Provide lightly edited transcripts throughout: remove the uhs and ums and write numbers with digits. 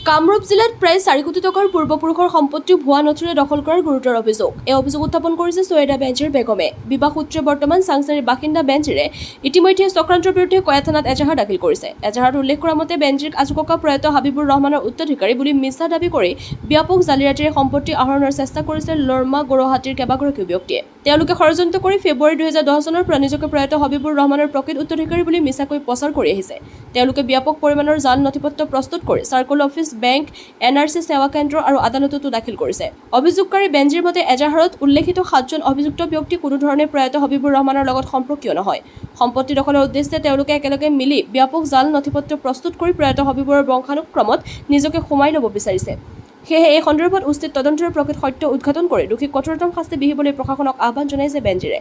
কামৰূপ জিলাত প্ৰায় 4 কোটি টকাৰ পূৰ্বপুৰুষৰ সম্পত্তি ভুৱা নথিৰে দখল কৰাৰ গুৰুতৰ অভিযোগ। এই অভিযোগ উত্থাপন কৰিছে ছৈয়দা বেনজিৰ বেগমে। বিবাহ সূত্ৰে বৰ্তমান চাংচাৰীৰ বাসিন্দা বেনজিৰে ইতিমধ্যে চক্ৰান্তৰ বিৰুদ্ধে কয়া থানাত এজাহাৰ দাখিল কৰিছে। এজাহাৰত উল্লেখ কৰা মতে বেনজিৰক আজুককা প্ৰয়াত হাবিবুৰ ৰহমানৰ উত্তৰাধিকাৰী বুলি মিছা দাবী কৰি ব্যাপক জালিয়াতিৰে সম্পত্তি আহৰণৰ চেষ্টা কৰিছে লৰমা গৌৰহাটীৰ কেইবাগৰাকীও ব্যক্তিয়ে। তেওঁলোকে ষড়যন্ত্ৰ কৰি ফেব্ৰুৱাৰী 2010 চনৰ পৰা নিজকে প্ৰয়াত হাবিবুৰ ৰহমানৰ প্ৰকৃত উত্তৰাধিকাৰী বুলি মিছাকৈ প্ৰচাৰ কৰি আহিছে। তেওঁলোকে ব্যাপক পৰিমাণৰ জাল নথিপত্ৰ প্ৰস্তুত কৰি চাৰ্কল অফিচ, বেংক, NRC সেৱা কেন্দ্ৰ আৰু আদালততো দাখিল কৰিছে। অভিযোগকাৰী বেনজিৰ মতে এজাহাৰত উল্লেখিত 7জন অভিযুক্ত ব্যক্তি কোনো ধৰণে প্ৰয়াত হাবিবুৰ ৰহমানৰ লগত সম্পৰ্কীয় নহয়। সম্পত্তি দখলৰ উদ্দেশ্যে তেওঁলোকে একেলগে মিলি ব্যাপক জাল নথিপত্ৰ প্ৰস্তুত কৰি প্ৰয়াত হাবিবুৰৰ বংশানুক্ৰমত নিজকে সোমাই ল'ব বিচাৰিছে। সেয়েহে এই সন্দৰ্ভত উচিত তদন্তৰ প্ৰকৃত সত্য উদ্ঘাটন কৰি দোষীক কঠোৰতম শাস্তি বিহিবলৈ প্ৰশাসনক আহ্বান জনাইছে বেনজিৰে।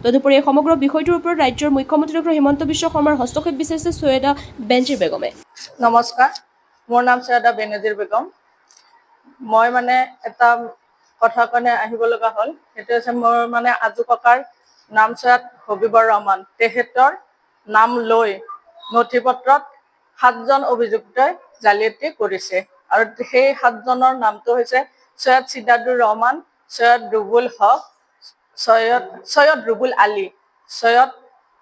তদুপৰি এই সমগ্ৰ বিষয়টোৰ ওপৰত ৰাজ্যৰ মুখ্যমন্ত্ৰী ডক্টৰ হিমন্ত বিশ্ব শৰ্মাৰ হস্তক্ষেপ বিচাৰিছে ছৈয়দা বেনজিৰ বেগমে। নমস্কাৰ, মোৰ নাম ছৈয়দা বেনজিৰ বেগম। মই এটা কথা কাৰণে আহিব লগা হ'ল। সেইটো হৈছে মোৰ আজু ককাৰ নাম ছৈয়দ হবিবৰ ৰহমান। তেখেতৰ নাম লৈ নথিপত্ৰত 7জন অভিযুক্তই জালিয়াতি কৰিছে আৰু সেই 7জনৰ নামটো হৈছে ছৈয়দ চিদাদুৰ ৰহমান, ছৈয়দ ৰুবুল হক, ছৈয়দ ৰুবুল আলী, ছৈয়দ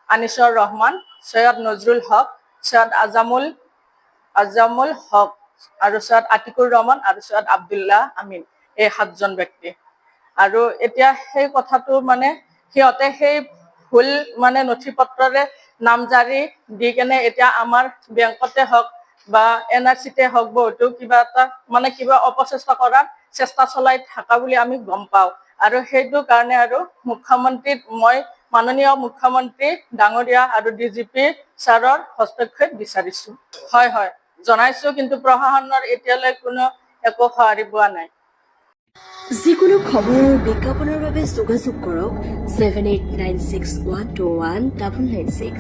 আনিছৰ ৰহমান, ছৈয়দ নজৰুল হক, ছৈয়দ আজামুল হক আৰু ছৈয়দ আতিকুৰ ৰহমান আৰু ছৈয়দ আব্দুল্লাহ আমিন। এই 7জন ব্যক্তি। আৰু এতিয়া সেই কথাটো সিহঁতে সেই ভুল নথিপত্ৰৰে নামজাৰি দি কেনে এতিয়া আমাৰ বেংকতে হওক বা NRCতে হওক বহুতো কিবা অপচেষ্টা কৰাৰ চেষ্টা চলাই থকা বুলি আমি গম পাওঁ। আৰু সেইটো কাৰণে আৰু মুখ্যমন্ত্ৰীক মই মাননীয় মুখ্যমন্ত্ৰী ডাঙৰীয়া আৰু DGP ছাৰৰ হস্তক্ষেপ বিচাৰিছো। হয় জনাইছো, কিন্তু প্ৰশাসনৰ এতিয়ালৈ কোনো একো সঁহাৰি পোৱা নাই। যিকোনো খবৰ আৰু বিজ্ঞাপনৰ বাবে যোগাযোগ কৰক 7896121996।